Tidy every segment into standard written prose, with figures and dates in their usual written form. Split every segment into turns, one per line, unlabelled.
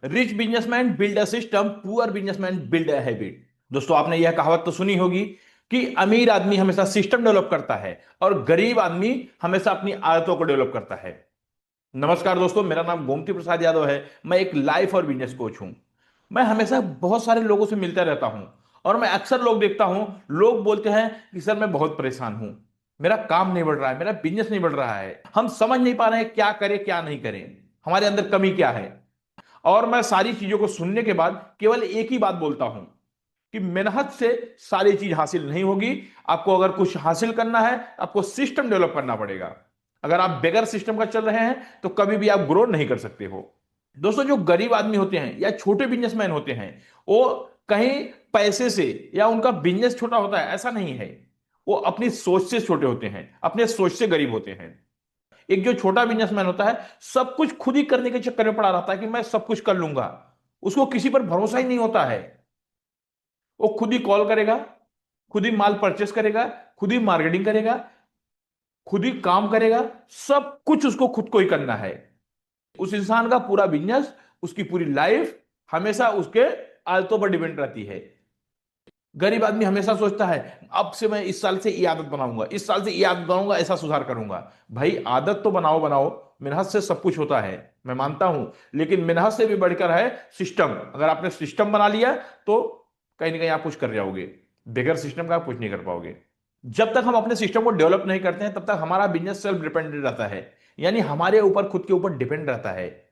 Rich businessman build a system, poor businessman build a habit. दोस्तों, आपने यह कहावत तो सुनी होगी कि अमीर आदमी हमेशा सिस्टम डेवलप करता है और गरीब आदमी हमेशा अपनी आदतों को डेवलप करता है। नमस्कार दोस्तों, मेरा नाम गोमती प्रसाद यादव है। मैं एक लाइफ और बिजनेस कोच हूं। मैं हमेशा बहुत सारे लोगों से मिलता रहता हूं और मैं अक्सर लोग देखता हूं, लोग बोलते हैं कि सर मैं बहुत परेशान हूं, मेरा काम नहीं बढ़ रहा है, मेरा बिजनेस नहीं बढ़ रहा है, हम समझ नहीं पा रहे हैं क्या करें क्या नहीं करें, हमारे अंदर कमी क्या है। और मैं सारी चीजों को सुनने के बाद केवल एक ही बात बोलता हूं कि मेहनत से सारी चीज हासिल नहीं होगी। आपको अगर कुछ हासिल करना है, आपको सिस्टम डेवलप करना पड़ेगा। अगर आप बगैर सिस्टम का चल रहे हैं तो कभी भी आप ग्रो नहीं कर सकते हो। दोस्तों, जो गरीब आदमी होते हैं या छोटे बिजनेसमैन होते हैं, वो कहीं पैसे से या उनका बिजनेस छोटा होता है ऐसा नहीं है। वो अपनी सोच से छोटे होते हैं, अपने सोच से गरीब होते हैं। एक जो छोटा बिजनेसमैन होता है, सब कुछ खुद ही करने के चक्कर में पड़ा रहता है कि मैं सब कुछ कर लूंगा। उसको किसी पर भरोसा ही नहीं होता है। वो खुद ही कॉल करेगा, खुद ही माल परचेस करेगा, खुद ही मार्केटिंग करेगा, खुद ही काम करेगा। सब कुछ उसको खुद को ही करना है। उस इंसान का पूरा बिजनेस, उसकी पूरी लाइफ हमेशा उसके आदतों पर डिपेंड रहती है। गरीब आदमी हमेशा सोचता है अब से मैं इस साल से ये आदत बनाऊंगा, इस साल से ये आदत बनाऊंगा, ऐसा सुधार करूंगा। भाई, आदत तो बनाओ बनाओ, मेहनत से सब कुछ होता है, मैं मानता हूं। लेकिन मेहनत से भी बढ़कर है सिस्टम। अगर आपने सिस्टम बना लिया तो कहीं ना कहीं आप कुछ कर जाओगे। बगैर सिस्टम का आप कुछ नहीं कर पाओगे। जब तक हम अपने सिस्टम को डेवलप नहीं करते हैं तब तक हमारा बिजनेस सेल्फ डिपेंडेंट रहता है, यानी हमारे ऊपर, खुद के ऊपर डिपेंड रहता है।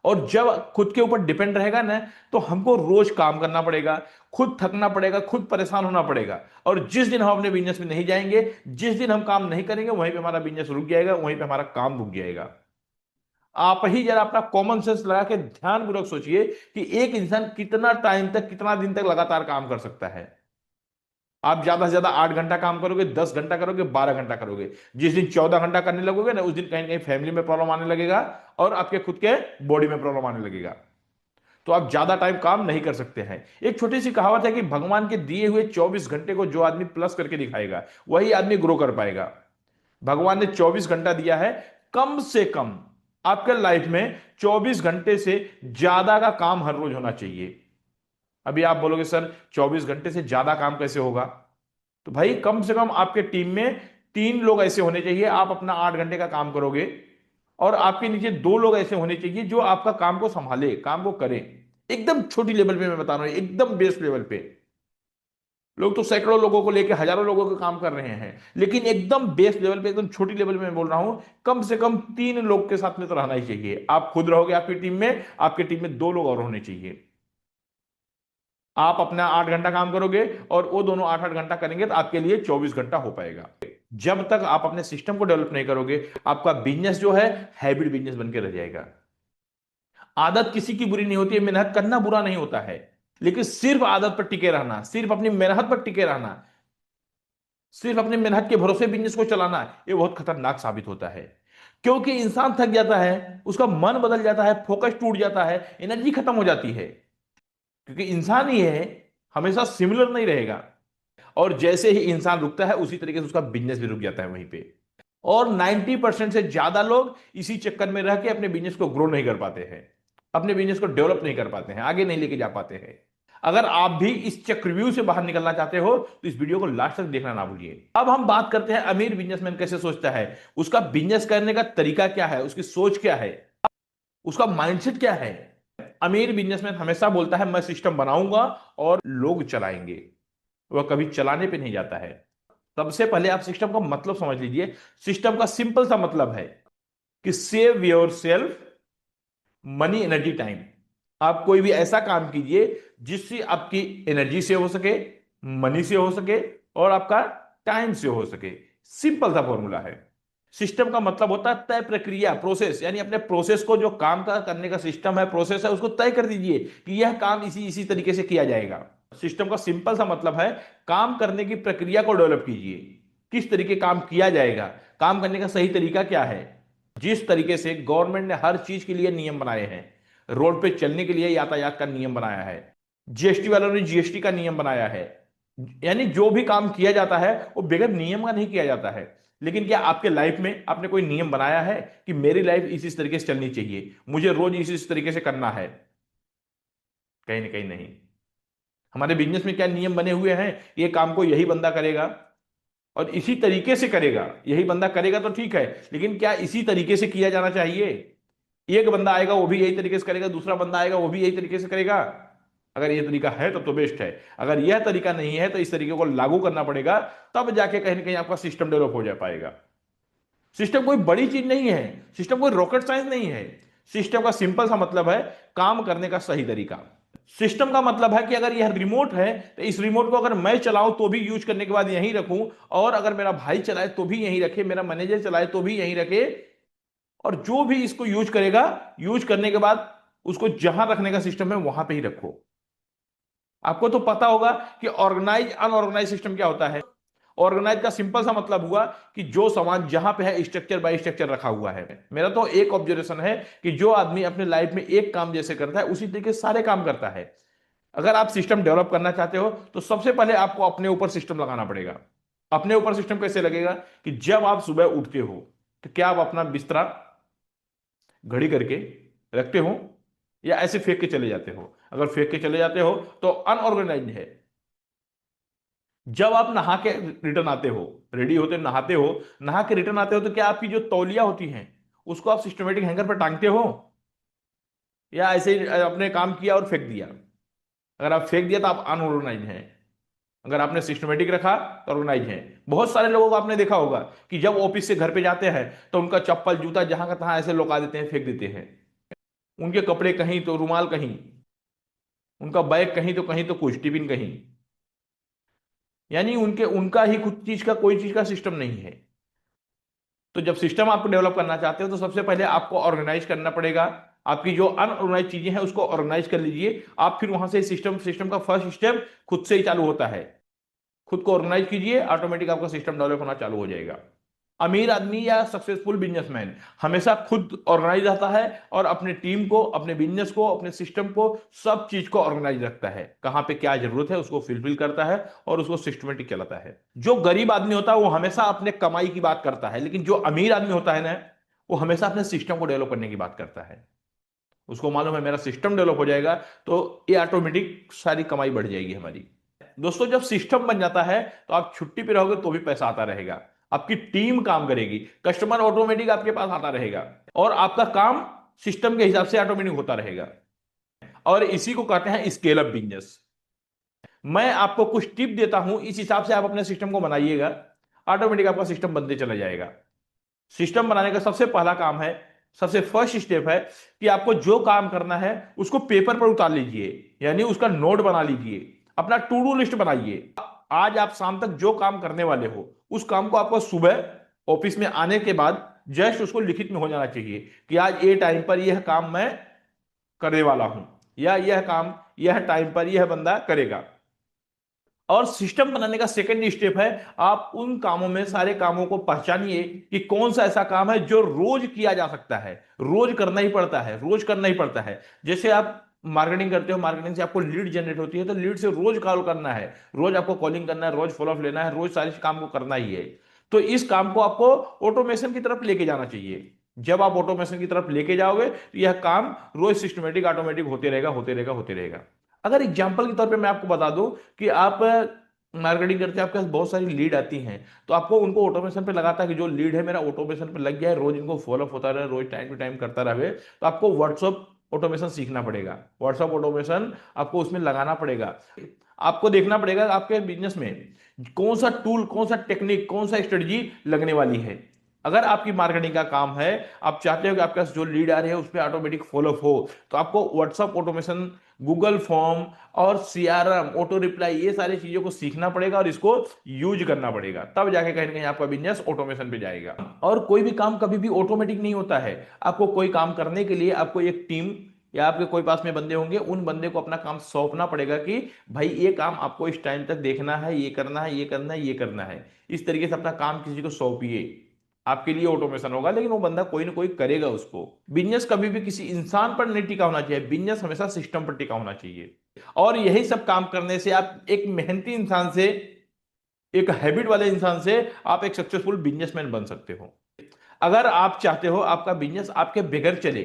और जब खुद के ऊपर डिपेंड रहेगा ना, तो हमको रोज काम करना पड़ेगा, खुद थकना पड़ेगा, खुद परेशान होना पड़ेगा। और जिस दिन हम अपने बिजनेस में नहीं जाएंगे, जिस दिन हम काम नहीं करेंगे, वहीं पे हमारा बिजनेस रुक जाएगा, वहीं पे हमारा काम रुक जाएगा। आप ही जरा अपना कॉमन सेंस लगा के ध्यानपूर्वक सोचिए कि एक इंसान कितना टाइम तक, कितना दिन तक लगातार काम कर सकता है। आप ज्यादा से ज्यादा 8 घंटा काम करोगे, 10 घंटा करोगे, 12 घंटा करोगे। जिस दिन 14 घंटा करने लगोगे ना, उस दिन कहीं ना कहीं फैमिली में प्रॉब्लम आने लगेगा और आपके खुद के बॉडी में प्रॉब्लम आने लगेगा। तो आप ज्यादा टाइम काम नहीं कर सकते हैं। एक छोटी सी कहावत है कि भगवान के दिए हुए 24 घंटे को जो आदमी प्लस करके दिखाएगा, वही आदमी ग्रो कर पाएगा। भगवान ने 24 घंटा दिया है। कम से कम आपके लाइफ में 24 घंटे से ज्यादा का काम हर रोज होना चाहिए। अभी आप बोलोगे सर 24 घंटे से ज्यादा काम कैसे होगा? तो भाई, कम से कम आपके टीम में 3 लोग ऐसे होने चाहिए, आप अपना 8 घंटे का काम करोगे और आपके नीचे 2 लोग ऐसे होने चाहिए जो आपका काम को संभाले, काम को करें। एकदम छोटी लेवल पे मैं बता रहा हूं, एकदम बेस लेवल पे। लोग तो सैकड़ों लोगों को लेकर हजारों लोगों का काम कर रहे हैं, लेकिन एकदम बेस लेवल पे, एकदम छोटी लेवल पे मैं बोल रहा हूं, कम से कम 3 लोग के साथ में तो रहना ही चाहिए। आप खुद रहोगे आपकी टीम में, आपकी टीम में 2 लोग और होने चाहिए। आप अपना 8 घंटा काम करोगे और वो दोनों 8-8 घंटा करेंगे, तो आपके लिए 24 घंटा हो पाएगा। जब तक आप अपने सिस्टम को डेवलप नहीं करोगे, आपका बिजनेस जो है हैबिट बिजनेस बन के रह जाएगा। आदत किसी की बुरी नहीं होती है, मेहनत करना बुरा नहीं होता है। लेकिन सिर्फ आदत पर टिके रहना, सिर्फ अपनी मेहनत पर टिके रहना, सिर्फ अपनी मेहनत के भरोसे बिजनेस को चलाना, ये बहुत खतरनाक साबित होता है। क्योंकि इंसान थक जाता है, उसका मन बदल जाता है, फोकस टूट जाता है, एनर्जी खत्म हो जाती है। क्योंकि इंसान ही है, हमेशा सिमिलर नहीं रहेगा। और जैसे ही इंसान रुकता है, उसी तरीके से उसका बिजनेस भी रुक जाता है वहीं पे। और 90% से ज्यादा लोग इसी चक्कर में रह के अपने बिजनेस को ग्रो नहीं कर पाते हैं, अपने बिजनेस को डेवलप नहीं कर पाते हैं, आगे नहीं लेके जा पाते हैं। अगर आप भी इस चक्रव्यूह से बाहर निकलना चाहते हो तो इस वीडियो को लास्ट तक देखना ना भूलिए। अब हम बात करते हैं अमीर बिजनेसमैन कैसे सोचता है, उसका बिजनेस करने का तरीका क्या है, उसकी सोच क्या है, उसका माइंडसेट क्या है। अमीर बिजनेसमैन हमेशा बोलता है मैं सिस्टम बनाऊंगा और लोग चलाएंगे। वह कभी चलाने पे नहीं जाता है। सबसे पहले आप सिस्टम का मतलब समझ लीजिए। सिस्टम का सिंपल सा मतलब है कि save your self, money, energy, time. आप कोई भी ऐसा काम कीजिए जिससे आपकी एनर्जी से हो सके, मनी से हो सके और आपका टाइम से हो सके। सिंपल सा फॉर्मूला है। सिस्टम का मतलब होता है तय प्रक्रिया, प्रोसेस। यानी अपने प्रोसेस को, जो काम का करने का सिस्टम है, प्रोसेस है, उसको तय कर दीजिए कि यह काम इसी इसी तरीके से किया जाएगा। सिस्टम का सिंपल सा मतलब है काम करने की प्रक्रिया को डेवलप कीजिए। किस तरीके काम किया जाएगा, काम करने का सही तरीका क्या है। जिस तरीके से गवर्नमेंट ने हर चीज के लिए नियम बनाए हैं, रोड पे चलने के लिए यातायात का नियम बनाया है, जीएसटी वालों ने जीएसटी का नियम बनाया है। यानी जो भी काम किया जाता है वो बगैर नियम का नहीं किया जाता है। लेकिन क्या आपके लाइफ में आपने कोई नियम बनाया है कि मेरी लाइफ इस तरीके से चलनी चाहिए, मुझे रोज इस तरीके से करना है? कहीं ना कहीं नहीं। हमारे बिजनेस में क्या नियम बने हुए हैं, ये काम को यही बंदा करेगा और इसी तरीके से करेगा। यही बंदा करेगा तो ठीक है, लेकिन क्या इसी तरीके से किया जाना चाहिए? एक बंदा आएगा वो भी यही तरीके से करेगा, दूसरा बंदा आएगा वो भी यही तरीके से करेगा। अगर ये तरीका है तो बेस्ट है। अगर यह तरीका नहीं है तो इस तरीके को लागू करना पड़ेगा, तब जाके कहीं ना कहीं आपका सिस्टम डेवलप हो जा पाएगा। सिस्टम कोई बड़ी चीज नहीं है, सिस्टम कोई रॉकेट साइंस नहीं है। सिस्टम का सिंपल सा मतलब है काम करने का सही तरीका। सिस्टम का मतलब है कि अगर यह रिमोट है तो इस रिमोट को अगर मैं चलाऊं तो भी यूज करने के बाद यहीं रखूं, और अगर मेरा भाई चलाए तो भी यहीं रखे, मेरा मैनेजर चलाए तो भी यहीं रखे, और जो भी इसको यूज करेगा, यूज करने के बाद उसको जहां रखने का सिस्टम है वहां पे ही रखो। आपको तो पता होगा कि ऑर्गेनाइज अनऑर्गेनाइज सिस्टम क्या होता है। ऑर्गेनाइज का सिंपल सा मतलब हुआ कि जो सामान जहां पे है स्ट्रक्चर बाय स्ट्रक्चर रखा हुआ है। मेरा तो एक ऑब्जर्वेशन है कि जो आदमी अपने लाइफ में एक काम जैसे करता है उसी तरीके से सारे काम करता है। अगर आप सिस्टम डेवलप करना चाहते हो तो सबसे पहले आपको अपने ऊपर सिस्टम लगाना पड़ेगा। अपने ऊपर सिस्टम कैसे लगेगा कि जब आप सुबह उठते हो तो क्या आप अपना बिस्तरा घड़ी करके रखते हो या ऐसे फेंक के चले जाते हो? अगर फेंक के चले जाते हो तो अनऑर्गेनाइज है। जब आप नहा के रिटर्न आते हो, रेडी होते नहाते हो, नहा के रिटर्न आते हो, तो क्या आपकी जो तौलिया होती हैं उसको आप सिस्टमेटिक हैंगर पर टांगते हो या ऐसे ही अपने काम किया और फेंक दिया? अगर आप फेंक दिया तो आप अनऑर्गेनाइज हैं। अगर आपने सिस्टमेटिक रखा तो ऑर्गेनाइज है। बहुत सारे लोगों को आपने देखा होगा कि जब ऑफिस से घर पे जाते हैं तो उनका चप्पल जूता जहां का तहां ऐसे लौका देते हैं, फेंक देते हैं। उनके कपड़े कहीं तो रुमाल कहीं, उनका बैग कहीं तो कहीं तो कुछ टिफिन कहीं। यानी उनके उनका ही कुछ चीज का कोई चीज का सिस्टम नहीं है। तो जब सिस्टम आपको डेवलप करना चाहते हो तो सबसे पहले आपको ऑर्गेनाइज करना पड़ेगा। आपकी जो अनऑर्गेनाइज चीजें हैं उसको ऑर्गेनाइज कर लीजिए आप, फिर वहां से सिस्टम सिस्टम का फर्स्ट स्टेप खुद से ही चालू होता है। खुद को ऑर्गेनाइज कीजिए, ऑटोमेटिक आपका सिस्टम डेवलप होना चालू हो जाएगा। अमीर आदमी या सक्सेसफुल बिजनेसमैन हमेशा खुद ऑर्गेनाइज रहता है और अपने टीम को, अपने बिजनेस को, अपने सिस्टम को, सब चीज को ऑर्गेनाइज रखता है। कहां पे क्या जरूरत है उसको फिलफिल करता है और उसको सिस्टमेटिक चलाता है। जो गरीब आदमी होता है वो हमेशा अपने कमाई की बात करता है, लेकिन जो अमीर आदमी होता है ना, वो हमेशा अपने सिस्टम को डेवलप करने की बात करता है। उसको मालूम है मेरा सिस्टम डेवलप हो जाएगा तो ये ऑटोमेटिक सारी कमाई बढ़ जाएगी हमारी। दोस्तों जब सिस्टम बन जाता है तो आप छुट्टी पे रहोगे तो भी पैसा आता रहेगा, आपकी टीम काम करेगी, कस्टमर ऑटोमेटिक आपके पास आता रहेगा और आपका काम सिस्टम के हिसाब से ऑटोमेटिक होता रहेगा। और इसी को कहते हैं स्केल अप बिजनेस। मैं आपको कुछ टिप देता हूं, इस हिसाब से आप अपने सिस्टम को बनाइएगा, ऑटोमेटिक आपका सिस्टम बनते चला जाएगा। सिस्टम बनाने का सबसे पहला काम है, सबसे फर्स्ट स्टेप है कि आपको जो काम करना है उसको पेपर पर उतार लीजिए, यानी उसका नोट बना लीजिए, अपना टू डू लिस्ट बनाइए। आज आप शाम तक जो काम करने वाले हो उस काम को आपको सुबह ऑफिस में आने के बाद जस्ट उसको लिखित में हो जाना चाहिए कि आज ये टाइम पर यह काम मैं करने वाला हूं, या यह काम यह टाइम पर यह बंदा करेगा। और सिस्टम बनाने का सेकंड स्टेप है आप उन कामों में सारे कामों को पहचानिए कि कौन सा ऐसा काम है जो रोज किया जा सकता है, रोज करना ही पड़ता है, रोज करना ही पड़ता है। जैसे आप मार्केटिंग करते हो, मार्केटिंग से आपको लीड जनरेट होती है तो लीड से रोज कॉल करना है, रोज आपको कॉलिंग करना है, रोज फॉलोअप लेना है, रोज सारे काम को करना ही है। तो इस काम को आपको ऑटोमेशन की तरफ लेके जाना चाहिए। जब आप ऑटोमेशन की तरफ लेके जाओगे तो यह काम रोज सिस्टमेटिक ऑटोमेटिक होते रहेगा, होते रहेगा, होते रहेगा। अगर एग्जाम्पल के तौर पे मैं आपको बता दूं कि आप मार्केटिंग करते हैं, आपके पास बहुत सारी लीड आती हैं, तो आपको उनको ऑटोमेशन पे लगाता है कि जो लीड है मेरा ऑटोमेशन पे लग गया है, रोज इनको फॉलोअप होता रहे, रोज टाइम टू टाइम करता रहे, तो आपको व्हाट्सअप ऑटोमेशन सीखना पड़ेगा। व्हाट्सअप ऑटोमेशन आपको उसमें लगाना पड़ेगा। आपको देखना पड़ेगा आपके बिजनेस में कौन सा टूल, कौन सा टेक्निक, कौन सा स्ट्रेटजी लगने वाली है। अगर आपकी मार्केटिंग का काम है, आप चाहते हो कि आपके पास जो लीड आ रही है उस पर ऑटोमेटिक फॉलोअप हो, तो आपको व्हाट्सअप ऑटोमेशन, गूगल फॉर्म और सीआरएम, ऑटो रिप्लाई, ये सारी चीजों को सीखना पड़ेगा और इसको यूज करना पड़ेगा। तब जाके कहीं ना कहीं आपका बिजनेस ऑटोमेशन पे जाएगा। और कोई भी काम कभी भी ऑटोमेटिक नहीं होता है। आपको कोई काम करने के लिए आपको एक टीम या आपके कोई पास में बंदे होंगे, उन बंदे को अपना काम सौंपना पड़ेगा कि भाई ये काम आपको इस टाइम तक देखना है, ये करना है, ये करना है, ये करना है। इस तरीके से अपना काम किसी को सौंपिए, आपके लिए ऑटोमेशन होगा, लेकिन वो बंदा कोई ना कोई करेगा उसको। बिजनेस कभी भी किसी इंसान पर नहीं टिका होना चाहिए, बिजनेस हमेशा सिस्टम पर टिका होना चाहिए। और यही सब काम करने से आप एक मेहनती इंसान से, एक हैबिट वाले इंसान से आप एक सक्सेसफुल बिजनेसमैन बन सकते हो। अगर आप चाहते हो आपका बिजनेस आपके बगैर चले,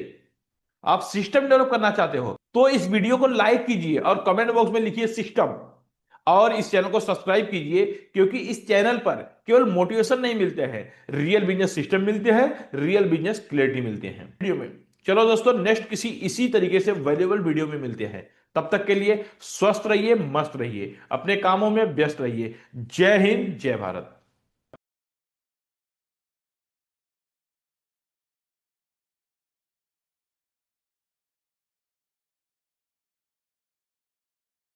आप सिस्टम डेवलप करना चाहते हो तो इस वीडियो को लाइक कीजिए और कमेंट बॉक्स में लिखिए सिस्टम, और इस चैनल को सब्सक्राइब कीजिए, क्योंकि इस चैनल पर केवल मोटिवेशन नहीं मिलते हैं, रियल बिजनेस सिस्टम मिलते हैं, रियल बिजनेस क्लैरिटी मिलते हैं वीडियो में। चलो दोस्तों, नेक्स्ट किसी इसी तरीके से वैल्यूएबल वीडियो में मिलते हैं। तब तक के लिए स्वस्थ रहिए, मस्त रहिए, अपने कामों में व्यस्त रहिए। जय हिंद, जय भारत।